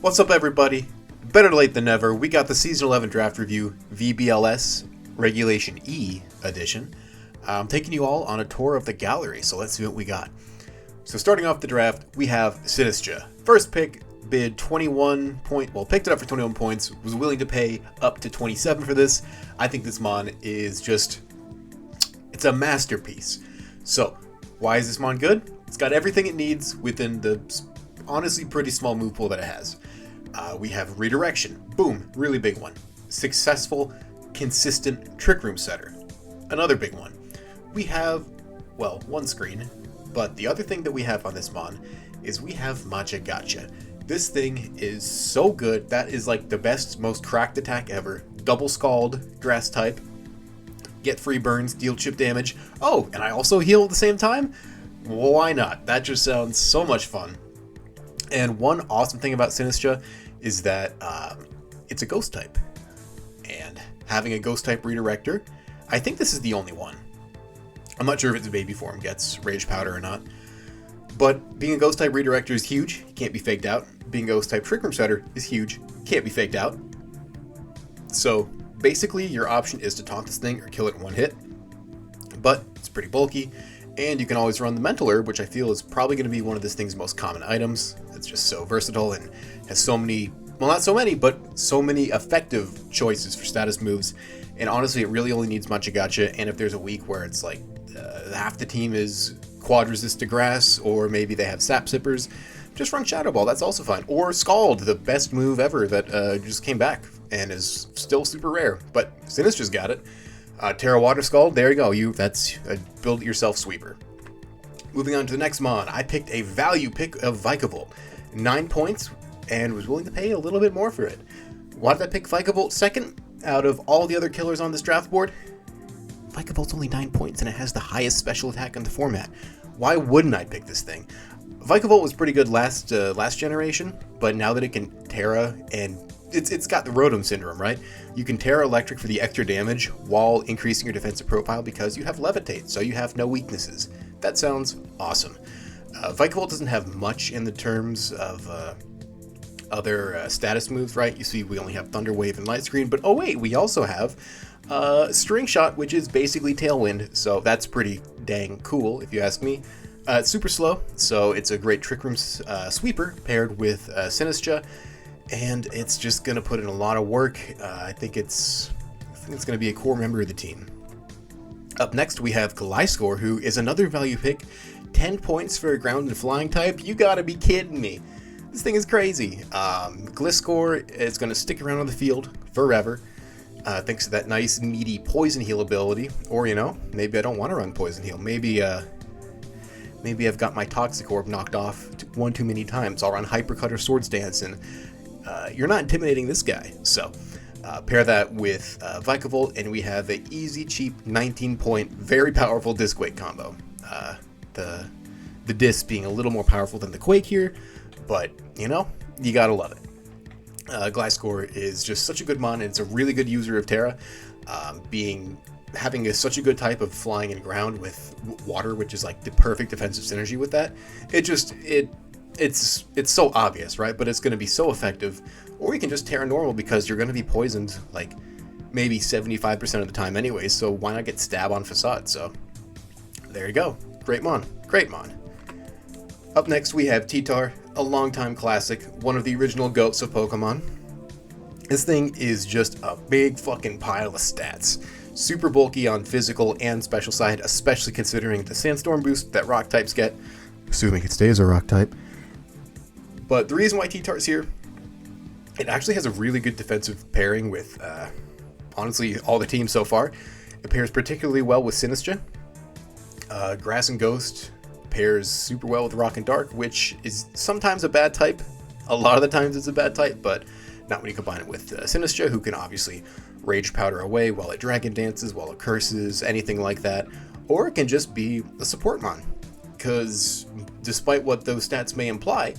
What's up, everybody? Better late than never. We got the Season 11 Draft Review VBLS Regulation E edition. I'm taking you all on a tour of the gallery, so let's see what we got. So starting off the draft, we have Sinistcha. First pick, bid 21 picked it up for 21 points, was willing to pay up to 27 for this. I think this mon is just, it's a masterpiece. So, why is this mon good? It's got everything it needs within the honestly pretty small move pool that it has. We have Redirection. Boom, really big one. Successful, consistent Trick Room setter. Another big one. We have, well, one screen, but the other thing that we have on this mon is we have Magicka. This thing is so good. That is like the best, most cracked attack ever. Double Scald, grass type. Get free burns, deal chip damage. Oh, and I also heal at the same time? Why not? That just sounds so much fun. And one awesome thing about Sinistcha is that it's a ghost type. And having a ghost type redirector, I think this is the only one. I'm not sure if its baby form gets Rage Powder or not. But being a ghost type redirector is huge, can't be faked out. Being a ghost type Trick Room setter is huge, can't be faked out. So basically your option is to taunt this thing or kill it in one hit. But it's pretty bulky. And you can always run the Mental Herb, which I feel is probably going to be one of this thing's most common items. It's just so versatile and has so many, well, not so many, but so many effective choices for status moves. And honestly, it really only needs Magicka. And if there's a week where it's like half the team is quad resist to grass, or maybe they have sap sippers, just run Shadow Ball. That's also fine. Or Scald, the best move ever that just came back and is still super rare. But Sinistcha's got it. Terra Water Scald, there you go. That's a build it yourself sweeper. Moving on to the next mon, I picked a value pick of Vikavolt. 9 points, and was willing to pay a little bit more for it. Why did I pick Vikavolt second out of all the other killers on this draft board? Vikavolt's only 9 points, and it has the highest special attack in the format. Why wouldn't I pick this thing? Vikavolt was pretty good last generation, but now that it can Terra, and it's got the Rotom syndrome, right? You can Terra Electric for the extra damage while increasing your defensive profile because you have Levitate, so you have no weaknesses. That sounds awesome. Vikavolt doesn't have much in the terms of other status moves, right? You see we only have Thunder Wave and Light Screen, but oh wait, we also have String Shot, which is basically Tailwind, so that's pretty dang cool if you ask me. It's super slow, so it's a great Trick Room sweeper paired with Sinistcha, and it's just going to put in a lot of work. I think it's going to be a core member of the team. Up next, we have Gliscor, who is another value pick. 10 points for a ground and flying type? You gotta be kidding me. This thing is crazy. Gliscor is going to stick around on the field forever, thanks to that nice, meaty Poison Heal ability. Or, you know, maybe I don't want to run Poison Heal. Maybe I've got my Toxic Orb knocked off one too many times. I'll run Hypercut or Swords Dance, and you're not intimidating this guy. So pair that with Vikavolt, and we have an easy, cheap, 19-point, very powerful Disc Quake combo. The Disc being a little more powerful than the Quake here, but, you know, you gotta love it. Gliscor is just such a good mon, and it's a really good user of Terra, having such a good type of flying and ground with water, which is like the perfect defensive synergy with that. It's so obvious, right? But it's going to be so effective. Or you can just Terra normal because you're going to be poisoned like maybe 75% of the time anyway, so why not get Stab on Facade? So there you go. Great mon. Great mon. Up next we have T-Tar, a longtime classic, one of the original GOATs of Pokemon. This thing is just a big fucking pile of stats. Super bulky on physical and special side, especially considering the Sandstorm boost that rock types get, assuming it stays a rock type. But the reason why T-Tar's here, it actually has a really good defensive pairing with, honestly, all the teams so far. It pairs particularly well with Sinistcha. Grass and Ghost pairs super well with Rock and Dark, which is sometimes a bad type. A lot of the times it's a bad type, but not when you combine it with Sinistcha, who can obviously Rage Powder away while it Dragon Dances, while it curses, anything like that. Or it can just be a support mon, because despite what those stats may imply,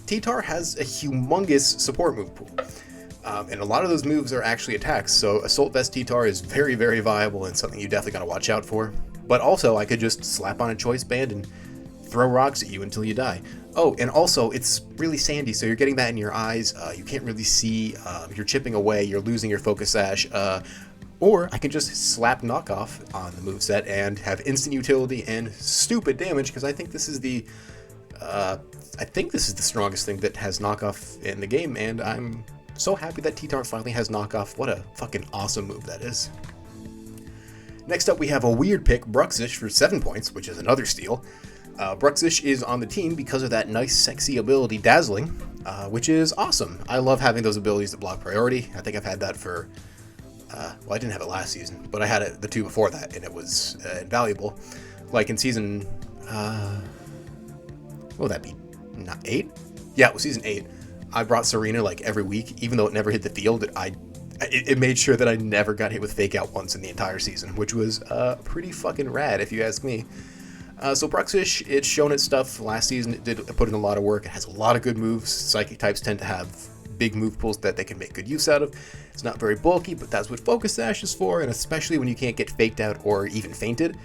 T-Tar has a humongous support move pool. And a lot of those moves are actually attacks, so Assault Vest T-Tar is very, very viable and something you definitely gotta watch out for. But also, I could just slap on a Choice Band and throw rocks at you until you die. Oh, and also, it's really sandy, so you're getting that in your eyes. You can't really see. You're chipping away. You're losing your focus sash. Or I can just slap knockoff on the moveset and have instant utility and stupid damage, because I think this is the strongest thing that has knockoff in the game, and I'm so happy that T-Tar finally has knockoff. What a fucking awesome move that is. Next up, we have a weird pick, Bruxish, for 7 points, which is another steal. Bruxish is on the team because of that nice, sexy ability, Dazzling, which is awesome. I love having those abilities that block priority. I think I've had that for... well, I didn't have it last season, but I had it the 2 before that, and it was invaluable. Like in season... what would that be? Not 8? Yeah, it was season 8. I brought Serena like every week, even though it never hit the field. It made sure that I never got hit with Fake Out once in the entire season, which was pretty fucking rad, if you ask me. So Bruxish, it's shown its stuff last season. It did put in a lot of work. It has a lot of good moves. Psychic types tend to have big move pools that they can make good use out of. It's not very bulky, but that's what Focus Sash is for, and especially when you can't get faked out or even fainted,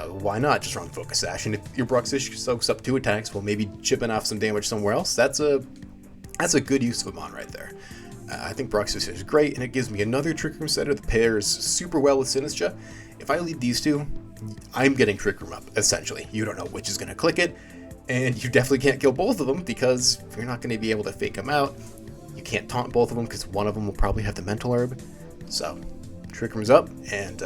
why not just run Focus Sash? And if your Bruxish soaks up 2 attacks while maybe chipping off some damage somewhere else, that's a good use of a Mon right there. I think Bruxish is great, and it gives me another Trick Room setter that pairs super well with Sinistcha. If I lead these two, I'm getting Trick Room up, essentially. You don't know which is going to click it, and you definitely can't kill both of them because you're not going to be able to fake them out. You can't taunt both of them because one of them will probably have the Mental Herb. So, Trick Room's up, and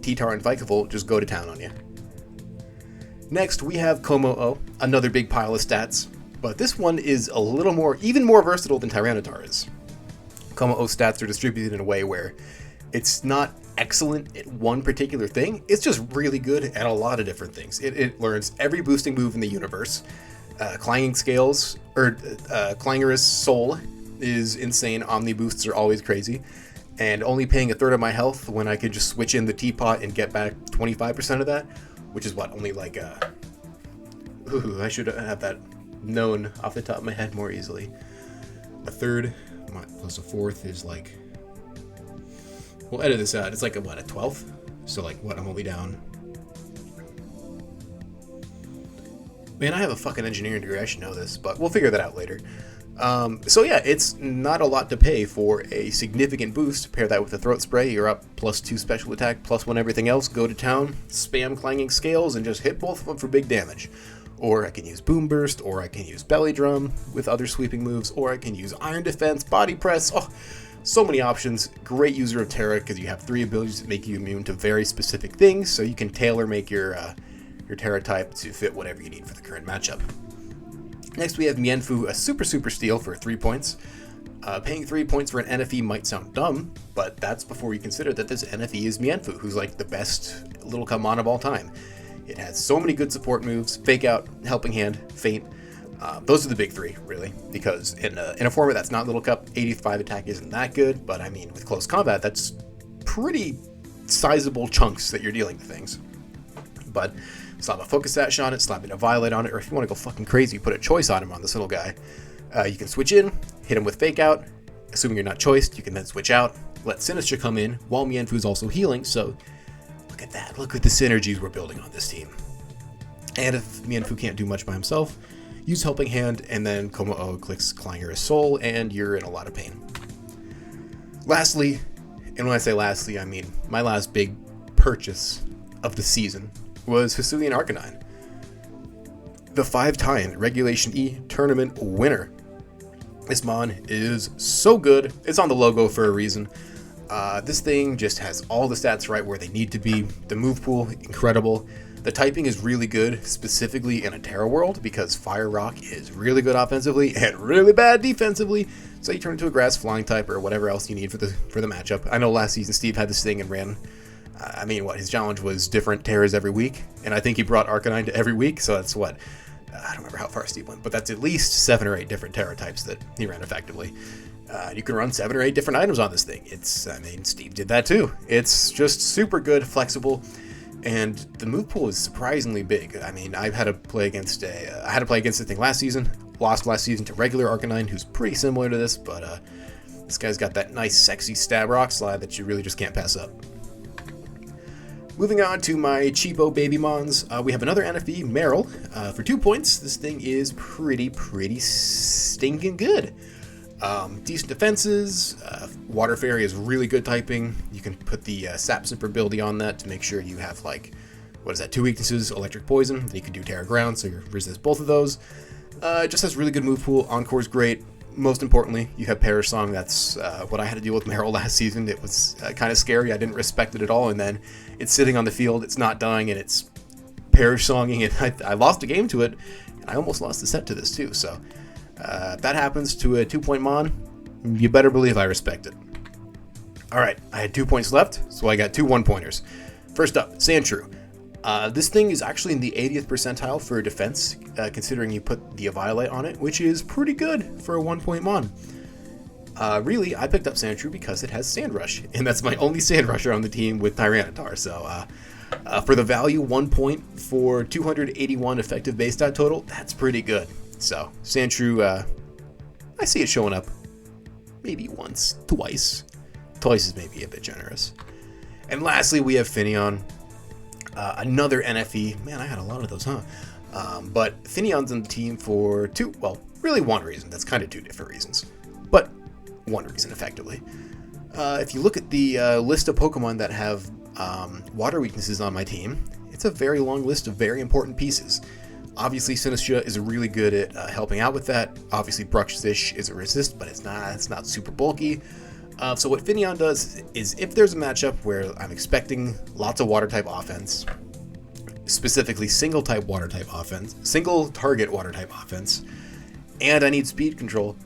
T-Tar and Vikavolt just go to town on you. Next, we have Kommo-o, another big pile of stats, but this one is a little more, even more versatile than Tyranitar is. Kommo-o stats are distributed in a way where it's not excellent at one particular thing, it's just really good at a lot of different things. It learns every boosting move in the universe. Clanging Scales, or Clangerous Soul is insane. Omni boosts are always crazy. And only paying a third of my health when I could just switch in the teapot and get back 25% of that, which is what, only like, I should have that known off the top of my head more easily. A third plus a fourth is like, we'll edit this out, it's like a 12th? So like, what, I'm only down... Man, I have a fucking engineering degree, I should know this, but we'll figure that out later. So yeah, it's not a lot to pay for a significant boost. Pair that with a Throat Spray, you're up +2 special attack, +1 everything else, go to town, spam Clanging Scales, and just hit both of them for big damage. Or I can use Boom Burst, or I can use Belly Drum with other sweeping moves, or I can use Iron Defense, Body Press, oh, so many options. Great user of Terra, because you have 3 abilities that make you immune to very specific things, so you can tailor make your Terra type to fit whatever you need for the current matchup. Next we have Mienfoo, a super steal for 3 points. Paying 3 points for an NFE might sound dumb, but that's before you consider that this NFE is Mienfoo, who's like the best little Mon of all time. It has so many good support moves: Fake Out, Helping Hand, Faint. Those are the big 3, really, because in a format that's not Little Cup, 85 attack isn't that good, but I mean, with close combat, that's pretty sizable chunks that you're dealing with things. But slap a Focus Sash on it, slap a Violet on it, or if you want to go fucking crazy, put a Choice on him on this little guy. You can switch in, hit him with Fake Out. Assuming you're not choiced, you can then switch out, let Sinistcha come in, while Mienfoo's also healing, so look at that. Look at the synergies we're building on this team. And if Mienfoo can't do much by himself, use Helping Hand, and then Kommo-o clicks Clangerous Soul, and you're in a lot of pain. Lastly, and when I say lastly, I mean my last big purchase of the season, was Hisuian Arcanine. The 5-time Regulation E tournament winner. This Mon is so good. It's on the logo for a reason. This thing just has all the stats right where they need to be. The move pool, incredible. The typing is really good, specifically in a Terra world, because Fire Rock is really good offensively and really bad defensively. So you turn into a Grass Flying type or whatever else you need for the matchup. I know last season Steve had this thing and ran. I mean, his challenge was different Terras every week, and I think he brought Arcanine to every week, so that's what, I don't remember how far Steve went, but that's at least 7 or 8 different Terra types that he ran effectively. You can run 7 or 8 different items on this thing. Steve did that too. It's just super good, flexible, and the move pool is surprisingly big. I mean, I had to play against this thing last season, lost last season to regular Arcanine, who's pretty similar to this, but this guy's got that nice, sexy stab rock slide that you really just can't pass up. Moving on to my cheapo baby mons, we have another NFB, Meryl, for 2 points. This thing is pretty stinking good. Decent defenses, Water Fairy is really good typing. You can put the Sap Sipper ability on that to make sure you have, like, what is that, 2 weaknesses, Electric Poison, then you can do Terra Ground, so you resist both of those. It just has really good move pool, Encore's great. Most importantly, you have Perish Song. That's what I had to deal with Meryl last season. It was kind of scary. I didn't respect it at all, and then it's sitting on the field, it's not dying, and it's Perish Songing, and I lost a game to it, and I almost lost the set to this too, so if that happens to a 2-point mon, you better believe I respect it. Alright, I had 2 points left, so I got 2 1-pointers. First up, Sandshrew. This thing is actually in the 80th percentile for defense, considering you put the Eviolite on it, which is pretty good for a 1-point mon. Really, I picked up Sandshrew because it has Sand Rush, and that's my only Sand Rusher on the team with Tyranitar, so for the value, 1 point for 281 effective base stat total, that's pretty good. So, Sandshrew, I see it showing up maybe once, twice. Twice is maybe a bit generous. And lastly, we have Finneon. Another NFE. Man, I had a lot of those, huh? But Finneon's on the team for really one reason. That's kind of 2 different reasons. But one reason, effectively. If you look at the list of Pokemon that have water weaknesses on my team, it's a very long list of very important pieces. Obviously, Sinistcha is really good at helping out with that. Obviously, Bruxish is a resist, but it's not super bulky. So what Finneon does is if there's a matchup where I'm expecting lots of water-type offense, specifically single-type water-type offense, single-target water-type offense, and I need speed control,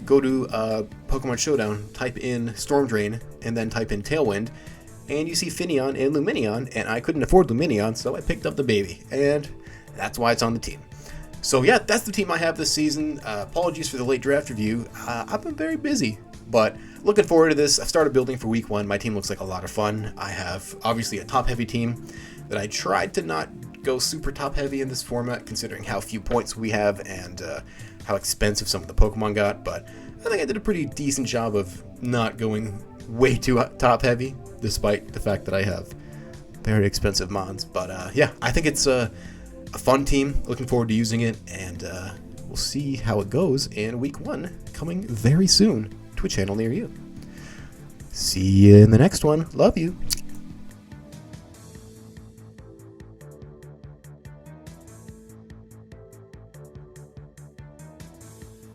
go to Pokemon Showdown, type in Storm Drain, and then type in Tailwind, and you see Finneon and Lumineon, and I couldn't afford Lumineon, so I picked up the baby, and that's why it's on the team. So yeah, that's the team I have this season. Apologies for the late draft review. I've been very busy, but looking forward to this. I've started building for week 1. My team looks like a lot of fun. I have obviously a top-heavy team that I tried to not go super top-heavy in this format, considering how few points we have and how expensive some of the Pokemon got, but I think I did a pretty decent job of not going way too top-heavy, despite the fact that I have very expensive mons. But yeah, I think it's a fun team. Looking forward to using it, and we'll see how it goes in week 1, coming very soon to a channel near you. See you in the next one. Love you.